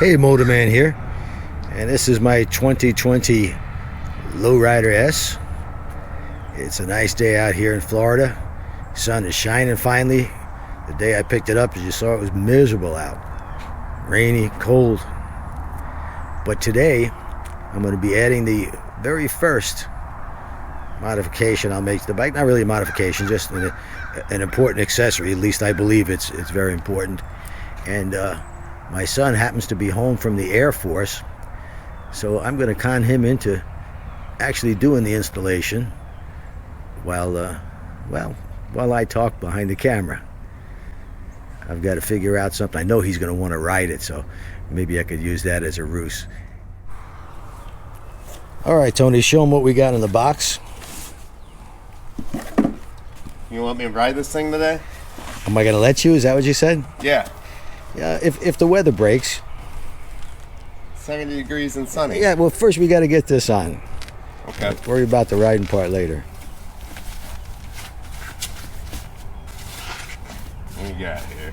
Hey, Motorman here, and this is my 2020 Lowrider S. It's a nice day out here in Florida. Sun is shining finally. The day I picked it up, as you saw, it was miserable out. Rainy, cold. But today, I'm going to be adding the very first modification I'll make to the bike. Not really a modification, just an important accessory. At least I believe it's very important. And my son happens to be home from the Air Force, so I'm going to con him into actually doing the installation while I talk behind the camera. I've got to figure out something. I know he's going to want to ride it, so maybe I could use that as a ruse. All right, Tony, show him what we got in the box. You want me to ride this thing today? Am I going to let you? Is that what you said? Yeah. Yeah, if the weather breaks. 70 degrees and sunny. Yeah, well, first we got to get this on. Okay. Worry about the riding part later. What do you got here?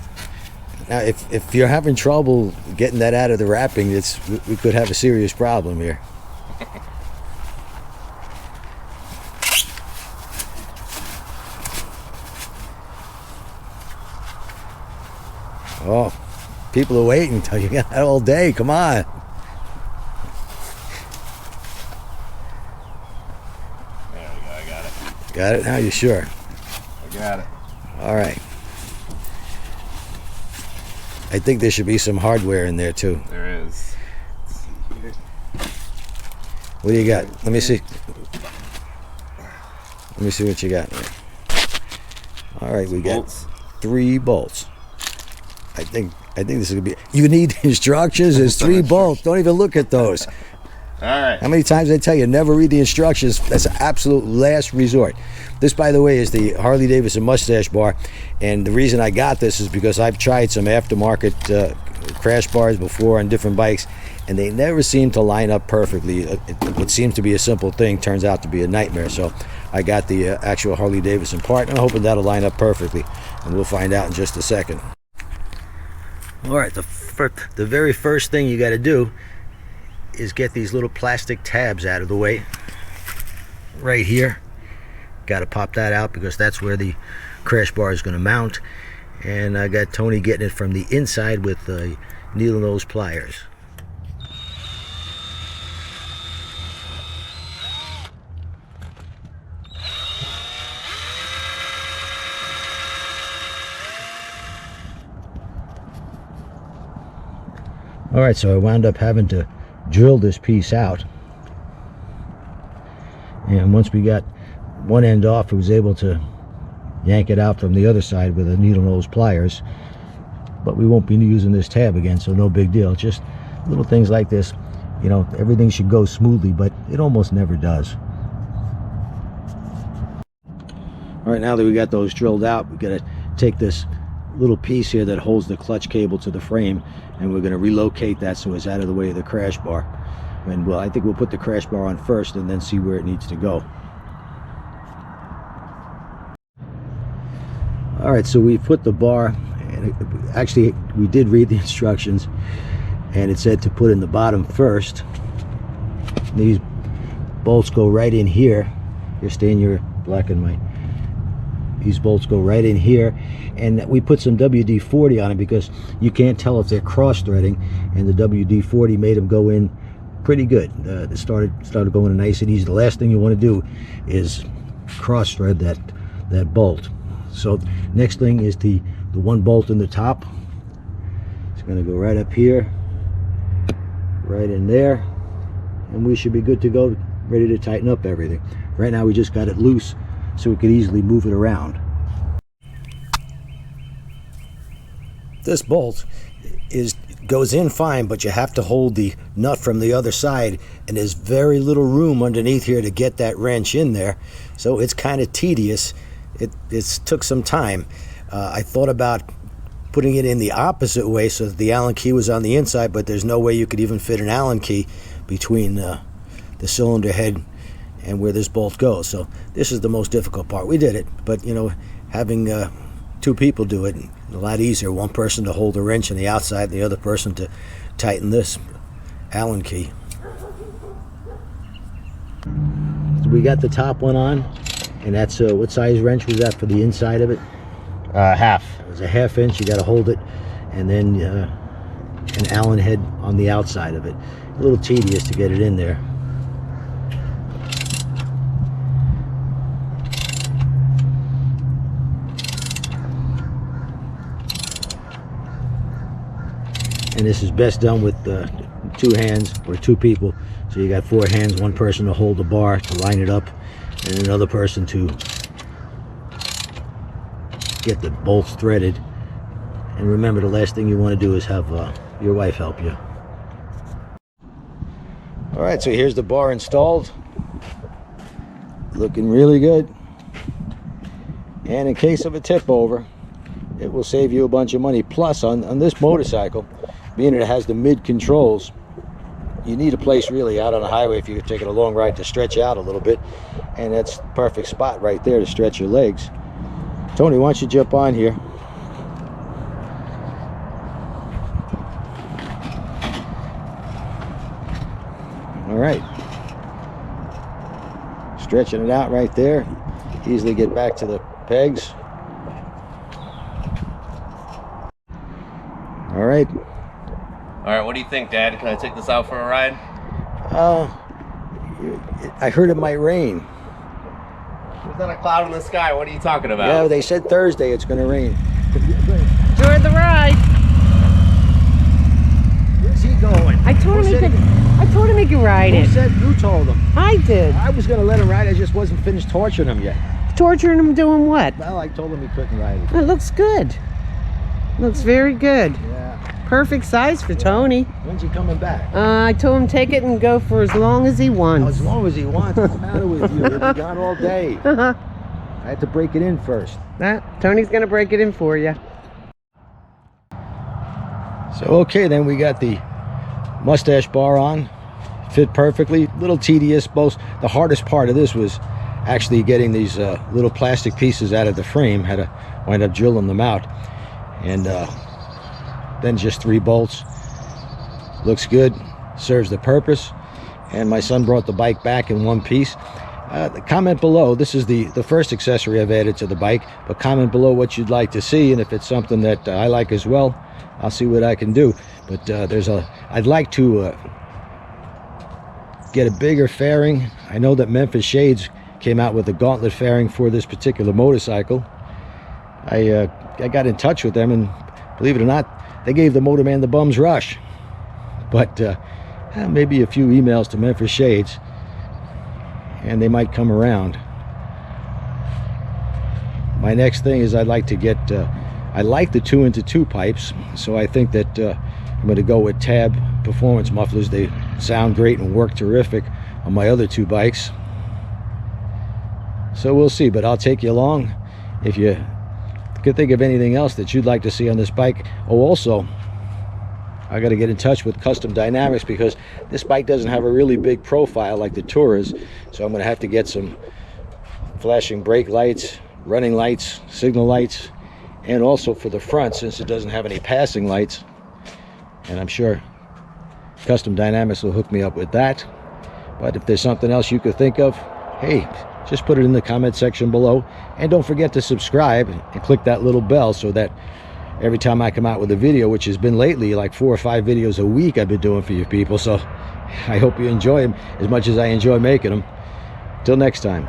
Now, if you're having trouble getting that out of the wrapping, we could have a serious problem here. Oh, people are waiting until you got that all day. Come on. There we go. I got it. Got it? Now you sure? I got it. All right. I think there should be some hardware in there too. There is. What do you got? Let me see. Let me see what you got. All right, we got Bolts. 3 bolts. I think this is gonna be. You need instructions. There's 3 bolts. Don't even look at those. All right. How many times did I tell you, never read the instructions? That's an absolute last resort. This, by the way, is the Harley Davidson mustache bar, and the reason I got this is because I've tried some aftermarket crash bars before on different bikes, and they never seem to line up perfectly. What seems to be a simple thing turns out to be a nightmare. So I got the actual Harley Davidson part, and I'm hoping that'll line up perfectly, and we'll find out in just a second. All right, the very first thing you got to do is get these little plastic tabs out of the way. Right here. Got to pop that out because that's where the crash bar is going to mount. And I got Tony getting it from the inside with the needle nose pliers. All right, so I wound up having to drill this piece out, and once we got one end off, I was able to yank it out from the other side with the needle nose pliers. But we won't be using this tab again, so no big deal. Just little things like this. You know, everything should go smoothly, but it almost never does. All right, now that we got those drilled out, we got to take this little piece here that holds the clutch cable to the frame, and we're going to relocate that so it's out of the way of the crash bar. And well, I think we'll put the crash bar on first and then see where it needs to go. All right, so we put the bar, and actually we did read the instructions, and it said to put in the bottom first. These bolts go right in here. You're staying your black and white. These bolts go right in here, and we put some WD-40 on it because you can't tell if they're cross-threading, and the WD-40 made them go in pretty good. It started going in nice and easy. The last thing you want to do is cross-thread that bolt. So next thing is the one bolt in the top. It's going to go right up here, right in there, and we should be good to go, ready to tighten up everything. Right now we just got it loose so we could easily move it around. This bolt goes in fine, but you have to hold the nut from the other side, and there's very little room underneath here to get that wrench in there, so it's kind of tedious. It took some time. I thought about putting it in the opposite way so that the Allen key was on the inside, but there's no way you could even fit an Allen key between the cylinder head and where this bolt goes. So this is the most difficult part. We did it, but you know, having 2 people do it, A lot easier. One person to hold the wrench on the outside, and the other person to tighten this Allen key. So we got the top one on, and that's what size wrench was that for the inside of it? Half. It was a 1/2 inch. You got to hold it, and then an Allen head on the outside of it. A little tedious to get it in there. And this is best done with 2 hands or 2 people. So you got 4 hands, 1 person to hold the bar to line it up, and another person to get the bolts threaded. And remember, the last thing you want to do is have your wife help you. All right, so here's the bar installed. Looking really good. And in case of a tip over, it will save you a bunch of money. Plus, on this motorcycle, being it has the mid controls, you need a place really out on the highway if you're taking a long ride to stretch out a little bit, and that's the perfect spot right there to stretch your legs. Tony, why don't you jump on here? All right, stretching it out right there. Easily get back to the pegs. All right. All right, what do you think, Dad? Can I take this out for a ride? I heard it might rain. There's not a cloud in the sky. What are you talking about? Yeah, they said Thursday it's going to rain. Enjoy the ride. Where's he going? I told him he could ride it. You told him? I did. I was going to let him ride. I just wasn't finished torturing him yet. Torturing him doing what? Well, I told him he couldn't ride it. It looks good. Looks very good. Yeah. Perfect size for Tony. When's he coming back? I told him take it and go for as long as he wants. As long as he wants. What's the matter with you? He'll be gone all day. I had to break it in first. Tony's gonna break it in for you. So okay, then we got the mustache bar on. Fit perfectly. Little tedious. Both the hardest part of this was actually getting these little plastic pieces out of the frame. Had to wind up drilling them out, and then just 3 bolts. Looks good, serves the purpose. And my son brought the bike back in one piece. Comment below. This is the first accessory I've added to the bike, but comment below what you'd like to see, and if it's something that I like as well, I'll see what I can do. But I'd like to get a bigger fairing. I know that Memphis Shades came out with a gauntlet fairing for this particular motorcycle. I got in touch with them, and believe it or not, they gave the Motorman the bum's rush. But maybe a few emails to Memphis Shades, and they might come around. My next thing is I'd like to get, I like the 2-into-2 pipes, so I think that I'm going to go with Tab performance mufflers. They sound great and work terrific on my other 2 bikes. So we'll see, but I'll take you along if you could think of anything else that you'd like to see on this bike. Oh, also, I got to get in touch with Custom Dynamics, because this bike doesn't have a really big profile like the Tourers, so I'm going to have to get some flashing brake lights, running lights, signal lights, and also for the front, since it doesn't have any passing lights. And I'm sure Custom Dynamics will hook me up with that. But if there's something else you could think of, hey, just put it in the comment section below. And don't forget to subscribe and click that little bell, so that every time I come out with a video, which has been lately like 4 or 5 videos a week I've been doing for you people, so I hope you enjoy them as much as I enjoy making them. Till next time.